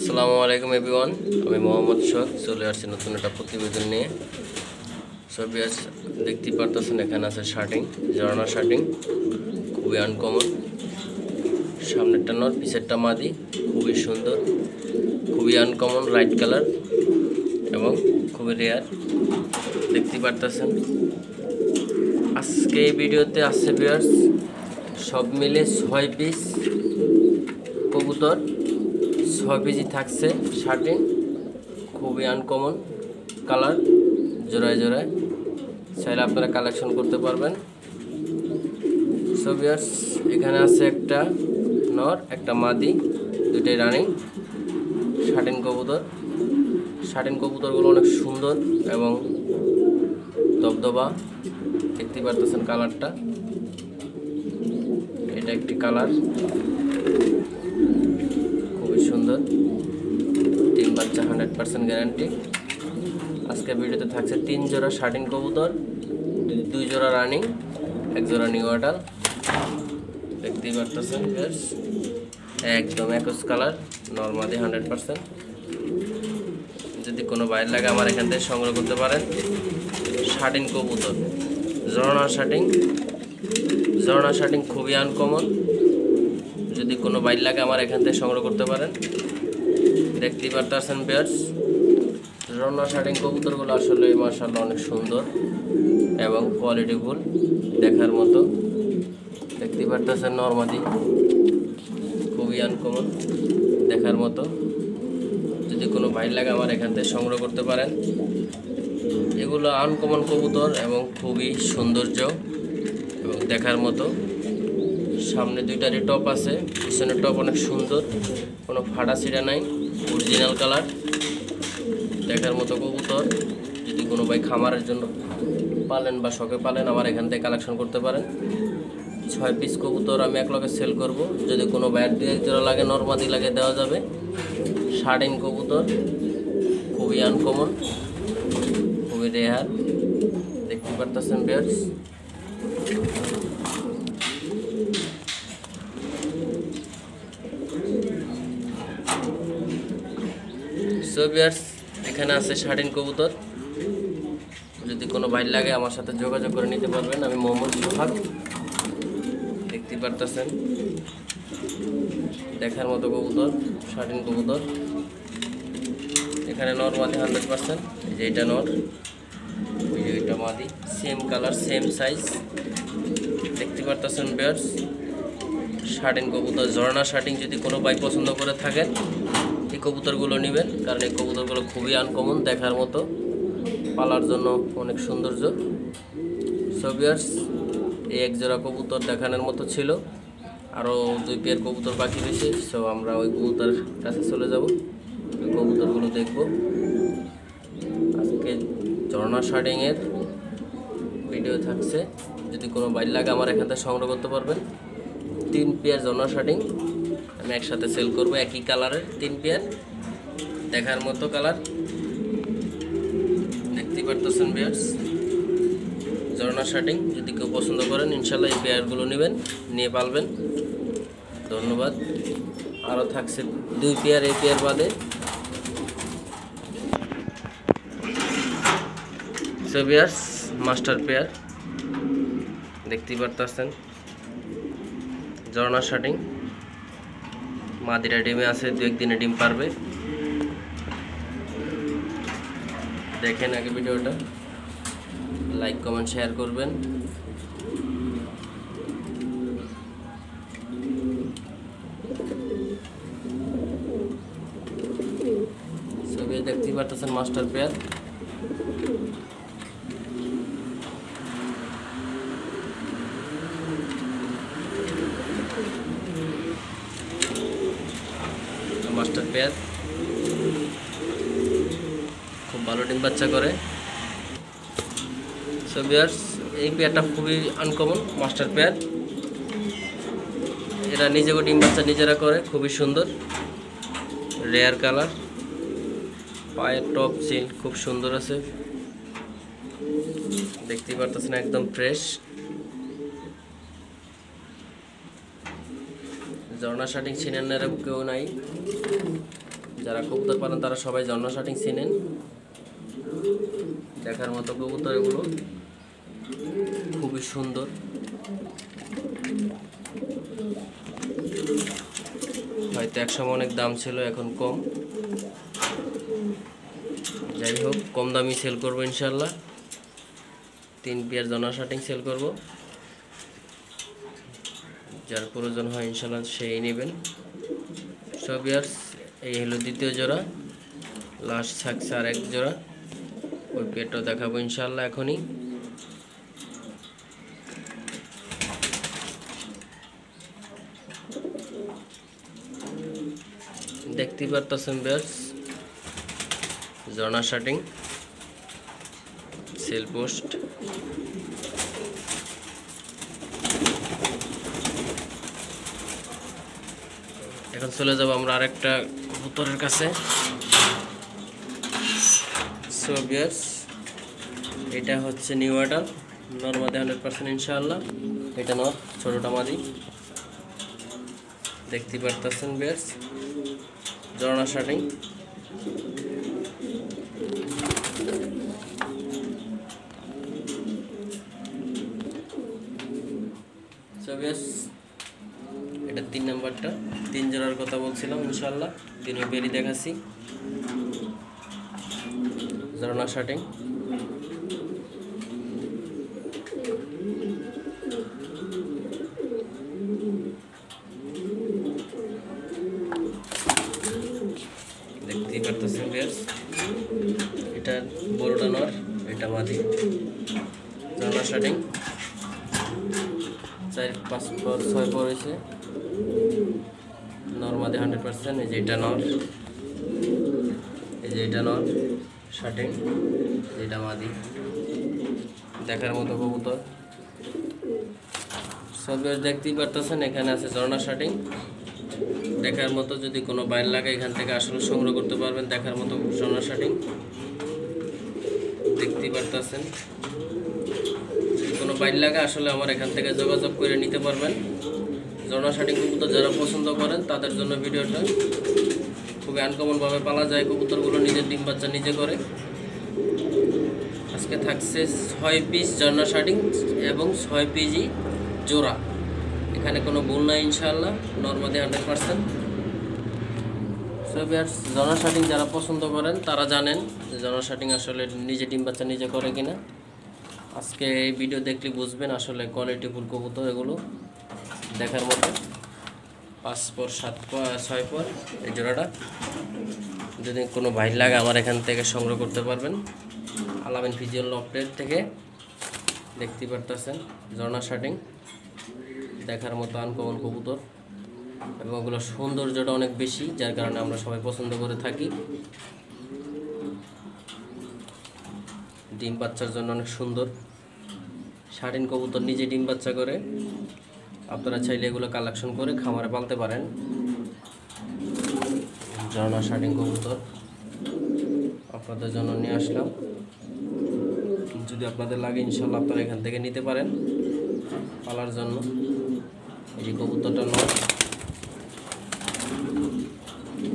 আসসালামু আলাইকুম এভরিওয়ান, আমি মোহাম্মদ শখ চলে আসছি নতুন একটা প্রতিবেদন নিয়ে। সো ভিউয়ার্স, দেখতেই পারতেছেন এখানে আছে শার্টিং, ঝর্ণা শার্টিং, খুবই আনকমন। সামনেরটা নর, পিছেরটা মাদি, খুবই সুন্দর, খুবই আনকমন, লাইট কালার এবং খুবই রেয়ার। দেখতেই পারতেছেন আজকে এই ভিডিওতে আসছে ভিউয়ার্স সব মিলে 6 পিস কবুতর, 6 পিসই থাকছে শার্টিং, খুবই আনকমন কালার, জোড়ায় জোড়ায় চাইলে আপনারা কালেকশন করতে পারবেন। সো ভিউয়ার্স, এখানে আছে একটা নর, একটা মাদি, দুইটাই রানিং শার্টিং কবুতর। শার্টিং কবুতরগুলো অনেক সুন্দর এবং দবদবা, দেখতে পারতেছেন কালারটা, এটা একটি কালার, খুবই সুন্দর, 3 বাচ্চা 100% গ্যারান্টি। আজকের ভিডিওতে থাকছে 3 জোড়া শার্টিং কবুতর, 2 জোড়া রানিং, 1 জোড়া নিউ অর্ডার। দেখতেই পারতেছেন ভিউয়ার্স, একদম একজ কালার, নরমাদি 100%। যদি কোনো বাইরে লাগে আমার এখান থেকে সংগ্রহ করতে পারেন। শার্টিং কবুতর, ঝর্ণা শার্টিং, ঝর্ণা শার্টিং খুবই আনকমন, যদি কোনো বাইর লাগে আমার এখান থেকে সংগ্রহ করতে পারেন। দেখতেই পারতেছেন ভিউয়ার্স, ঝর্ণা শার্টিং কবুতরগুলো আসলে মাশাআল্লাহ অনেক সুন্দর এবং কোয়ালিটিফুল, দেখার মতো। দেখতেই পারতেছেন নরমাদি, খুবই আনকমন, দেখার মতো। যদি কোনো বাইর লাগে আমার এখান থেকে সংগ্রহ করতে পারেন। এগুলো আনকমন কবুতর এবং খুবই সৌন্দর্য এবং দেখার মতো। সামনে দুইটারই টপ আছে, পিছনের টপ অনেক সুন্দর, কোনো ফাটা ছিঁড়া নাই, অরিজিনাল কালার, দেখার মতো কবুতর। যদি কোনো ভাই খামারের জন্য পালেন বা শখে পালেন আমার এখান থেকে কালেকশন করতে পারেন। 6 পিস কবুতর আমি একলগে সেল করব, যদি কোনো ভাইয়ের 2-1 জোড়া লাগে, নরমাদি লাগে, দেওয়া যাবে। শার্টিং কবুতর খুবই আনকমন, খুবই রেয়ার, দেখতে পারতেছেন ভিউয়ার্স। সো ভিউয়ার্স, এখানে আছে শার্টিং কবুতর, যদি কোনো ভাই লাগে আমার সাথে যোগাযোগ করে নিতে পারবেন। আমি মোহাম্মদ সোহাগ, দেখতে পারতেছেন দেখার মতো কবুতর, শার্টিং কবুতর। এখানে নর মাদি 100%, এই যে এটা নর, ওই যে এটা মাদি, সেম কালার সেম সাইজ, দেখতে পারতেছেন ভিউয়ার্স। শার্টিং কবুতর, ঝর্ণা শার্টিং, যদি কোনো ভাই পছন্দ করে থাকেন এই কবুতরগুলো নেবেন, কারণ এই কবুতরগুলো খুবই আনকমন, দেখার মতো, পালার জন্য অনেক সৌন্দর্য। সো ভিউয়ার্স, এই 1 জোড়া কবুতর দেখানোর মতো ছিল, আরও 2 পেয়ার কবুতর বাকি রয়েছে। সো আমরা ওই কবুতর কাছে চলে যাব, ওই কবুতরগুলো দেখব। আজকে ঝর্ণা শার্টিংয়ের ভিডিও থাকছে, যদি কোনো বাইর লাগে আমার এখান থেকে সংগ্রহ করতে পারবেন। 3 পেয়ার ঝর্ণা শার্টিং আমি একসাথে সেল করব, একই কালারের 3 পেয়ার, দেখার মতো কালার, দেখতেই পারতেছেন ভিউয়ার্স। ঝর্ণা শার্টিং যদি কেউ পছন্দ করেন ইনশাল্লাহ এই পেয়ারগুলো নেবেন, নিয়ে পালবেন। ধন্যবাদ। আরও থাকছে 2 পেয়ার, এই পেয়ার বাদে। সো ভিউয়ার্স, মাস্টার পেয়ার, দেখতেই পারতেছেন ঝর্ণা শার্টিং, মাদিরা ডিমে আছে, 2-1 দিনে ডিম পারবে। দেখেন আগে ভিডিওটা, লাইক কমেন্ট শেয়ার করবেন। ছবি দেখতেই পারতেছেন মাস্টার পেয়ার। মাস্টার পেয়ার খুব ভালো ডিম বাচ্চা করে। সো ভিউয়ার্স, এই পেয়ারটা খুবই আনকমন, মাস্টার পেয়ার। এরা নিজেকে ডিম বাচ্চা নিজেরা করে, খুবই সুন্দর, রেয়ার কালার, পায়ের টপ সিল খুব সুন্দর আছে, দেখতেই পারতেছেন একদম ফ্রেশ। ঝর্ণা শার্টিং চিনেন না কেউ নাই, যারা কবুতর পালেন তারা সবাই ঝর্ণা শাটিং চিনেন। দেখার মতো কবুতর এগুলো, খুবই সুন্দর। হয়তো একসময় অনেক দাম ছিল, এখন কম। যাই হোক, কম দামি সেল করবো ইনশাল্লাহ। 3 পেয়ার ঝর্ণা শাটিং সেল করব, যার প্রয়োজন হয় ইনশাল্লাহ সেই নেবেন। সব ইয়ার্স এই হলো দ্বিতীয় জোড়া, লাস্ট থাকছে আর 1 জোড়া, ওই পেয়ারটাও দেখাবো ইনশাল্লাহ এখনই। দেখতে পারতেছেন ভিউয়ার্স, ঝর্ণা শাটিং সেল পোস্ট। এখন চলে যাব আমরা আরেকটা কবুতরের কাছে। সো ভিউয়ার্স, এটা হচ্ছে নিউ অর্ডার, নরমাদি 100% ইনশাআল্লাহ। এটা নর, ছোটটা মাদি। দেখতে পারতেছেন ভিউয়ার্স, ঝর্ণা শাটিং। সো ভিউয়ার্স, এটা 3 নাম্বারটা, 3 জোড়ার কথা বলছিলাম ইনশাআল্লাহ। 3 পেয়ারই দেখাচ্ছি, ঝর্ণা শাটিং। দেখতেই পারতেছেন ভিউয়ার্স, এটা বড়টা নর, এটা মাদি। ঝর্ণা শাটিং 4, 5 পর 6 পর হয়েছে, নরমাদি 100%। এই যে এটা নর, এই যে এটা নর শাটিং, যেটা মাদি। দেখার মতো কবুতর। সব দেখতেই পারতেছেন, এখানে আছে ঝর্ণা শাটিং দেখার মতো। যদি কোনো বাইর লাগে এখান থেকে আসলে সংগ্রহ করতে পারবেন, দেখার মতো ঝর্ণা শাটিং। দেখতেই পারতেছেন, কোনো বাইর লাগে আসলে আমার এখান থেকে যোগাযোগ করে নিতে পারবেন। ঝর্ণা শাটিং কবুতর যারা পছন্দ করেন তাদের জন্য ভিডিওটা। খুবই আনকমনভাবে পালা যায় কবুতরগুলো, নিজের ডিম বাচ্চা নিজে করে। আজকে থাকছে 6 পিস ঝর্ণা শাটিং এবং 6 পিসই জোড়া। এখানে কোনো ভুল নাই ইনশাআল্লাহ, নরমাদি 100%। সো ভিউয়ার্স, ঝর্ণা শাটিং যারা পছন্দ করেন তারা জানেন যে ঝর্ণা শাটিং আসলে নিজে ডিম বাচ্চা নিজে করে কিনা। আজকে এই ভিডিও দেখলে বুঝবেন আসলে কোয়ালিটিফুল কবুতর এগুলো, দেখার মতো। 5 পর 7 পর 6 পর এই জোড়াটা। যদি কোনো ভাই লাগে আমার এখান থেকে সংগ্রহ করতে পারবেন, আলামিন ফিজিয়াল লফটের থেকে। দেখতে পারতেছেন ঝর্ণা শাটিং, দেখার মতো আনকমন কবুতর, এবং ওগুলো সৌন্দর্যটা অনেক বেশি, যার কারণে আমরা সবাই পছন্দ করে থাকি। ডিম বাচ্চার জন্য অনেক সুন্দর। শাটিন কবুতর নিজে ডিম বাচ্চা করে, আপনারা চাইলে এগুলো কালেকশন করে খামারে পালতে পারেন। ঝর্ণা শাটিন কবুতর আপনাদের জন্য নিয়ে আসলাম। যদি আপনাদের লাগে ইনশাল্লাহ আপনারা এখান থেকে নিতে পারেন পালার জন্য। এই যে কবুতরটা নয়,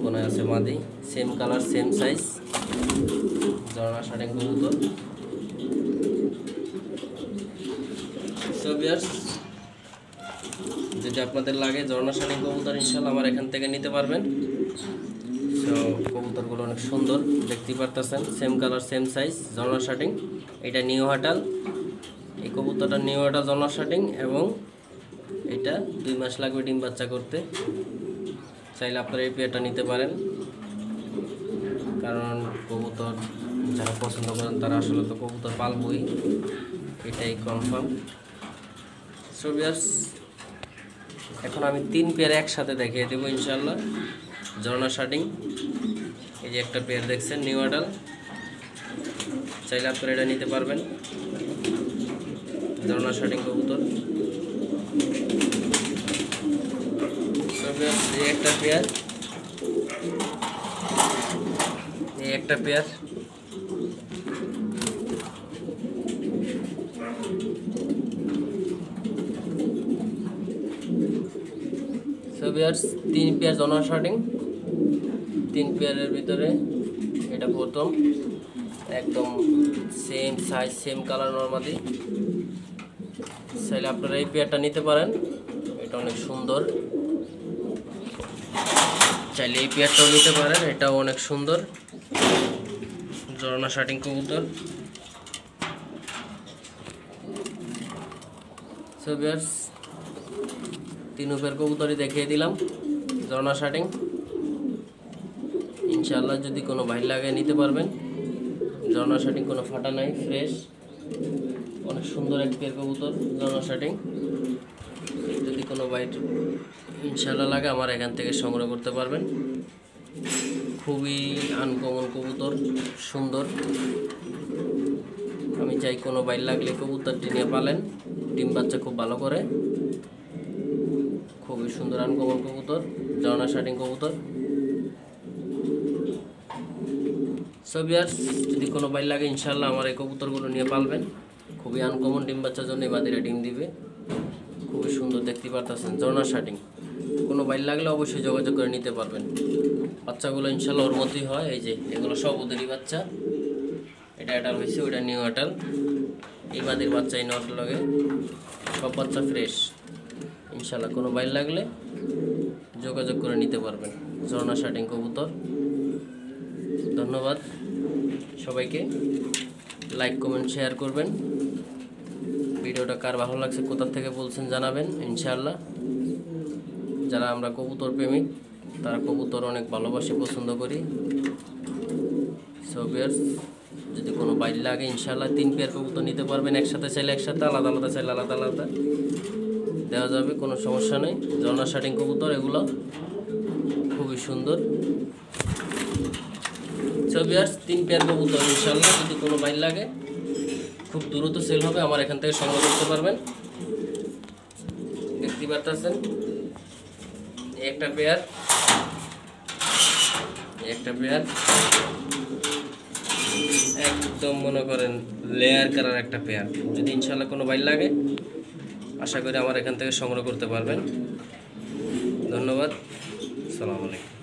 কোনায় আছে মাদি, সেম কালার সেম সাইজ, ঝর্ণা শাটিন কবুতর। সো ভিউয়ার্স, যদি আপনাদের লাগে ঝর্ণা শাটিন কবুতর ইনশাল্লাহ আমার এখান থেকে নিতে পারবেন। সো কবুতরগুলো অনেক সুন্দর, দেখতে পারতেছেন, সেম কালার সেম সাইজ, ঝর্ণা শাটিং। এটা নিউ হাটাল, এই কবুতরটা নিউ হাটাল ঝর্ণা শাটিং, এবং এটা 2 মাস লাগবে ডিম বাচ্চা করতে। চাইলে আপনারা এই পেয়ারটা নিতে পারেন, কারণ কবুতর যারা পছন্দ করেন তারা আসলে তো কবুতর পালবই, এটাই কনফার্ম। সো ভিউয়ার্স, এখন আমি 3 পেয়ার একসাথে দেখিয়ে দেবো ইনশাল্লাহ। ঝর্ণা শাটিং, এই যে একটা পেয়ার দেখছেন নিউ অর্ডার, চাইলে আপনারা এটা নিতে পারবেন। ঝর্ণা শাটিং কবুতর। এই একটা পেয়ার, এই একটা পেয়ার। সো ভিউয়ার্স, 3 পেয়ার ঝর্ণা শাটিং, 3 পেয়ারের ভিতরে এটা প্রথম, একদম same size same colour normally. চাইলে আপনারা এই পেয়ারটা নিতে পারেন, এটা অনেক সুন্দর। চাইলে এই পেয়ারটাও নিতে পারেন, এটাও অনেক সুন্দর। ঝর্ণা শার্টিং কবুতর। সো ভিউয়ার্স, 3 পেয়ার কবুতরই দেখিয়ে দিলাম, ঝর্ণা শার্টিং। ইনশাআল্লাহ যদি কোনো ভাই লাগে নিতে পারবেন। ঝর্ণা শার্টিং কোনো ফাটা নাই, ফ্রেশ, অনেক সুন্দর এক পেয়ার কবুতর ঝর্ণা শার্টিং। যদি কোনো ভাই ইনশাআল্লাহ লাগে আমার এখান থেকে সংগ্রহ করতে পারবেন। খুবই আনকমন কবুতর, সুন্দর। আমি চাই কোনো ভাই লাগলে কবুতরটি নিয়ে পালেন, ডিম বাচ্চা খুব ভালো করে। খুবই সুন্দর আনকমন কবুতর, ঝর্ণা শার্টিং কবুতর। সো ভিউয়ার্স, যদি কোনো ভাই লাগে ইনশাআল্লাহ আমার এই কবুতরগুলো নিয়ে পালবেন। খুবই আনকমন, ডিম বাচ্চার জন্য বাদিরা ডিম দিবে। খুবই সুন্দর, দেখতে পারতেছেন ঝর্ণা শার্টিং। কোনো ভাই লাগলে অবশ্যই যোগাযোগ করে নিতে পারবেন। বাচ্চাগুলো ইনশাআল্লাহ ওর মতোই হয়। এই যে এগুলো সব ওদেরই বাচ্চা। এটা অ্যাডাল হয়েছে, ওইটা নিউ অ্যাডাল। এই বাদির বাচ্চা এই নট লাগে, সব বাচ্চা ফ্রেশ। ইনশাআল্লাহ কোনো ভাই লাগলে যোগাযোগ করে নিতে পারবেন। ঝর্ণা শার্টিং কবুতর। ধন্যবাদ সবাইকে। লাইক কমেন্ট শেয়ার করবেন। ভিডিওটা কার ভালো লাগছে, কোথা থেকে বলছেন জানাবেন। ইনশাআল্লাহ যারা আমরা কবুতর প্রেমিক তারা কবুতর অনেক ভালোবাসি, পছন্দ করি। সো ভিউয়ার্স, যদি কোনো বাইর লাগে ইনশাআল্লাহ 3 পেয়ার কবুতর নিতে পারবেন। একসাথে চাইলে একসাথে, আলাদা আলাদা চাইলে আলাদা আলাদা দেওয়া যাবে, কোনো সমস্যা নেই। ঝর্ণা শার্টিং কবুতর এগুলো খুবই সুন্দর। সো ভিউয়ার্স, 3 পেয়ার কবুতর ইনশাআল্লাহ যদি কোনো বাইর লাগে খুব দ্রুত সেল হবে, আমার এখান থেকে সংগ্রহ করতে পারবেন। দেখতে পারতেছেন একটা পেয়ার, একটা পেয়ার একদম মনে করেন লেয়ার কালার একটা পেয়ার। যদি ইনশাআল্লাহ কোনো বাইর লাগে আশা করি আমার এখান থেকে সংগ্রহ করতে পারবেন। ধন্যবাদ, আসসালামু আলাইকুম।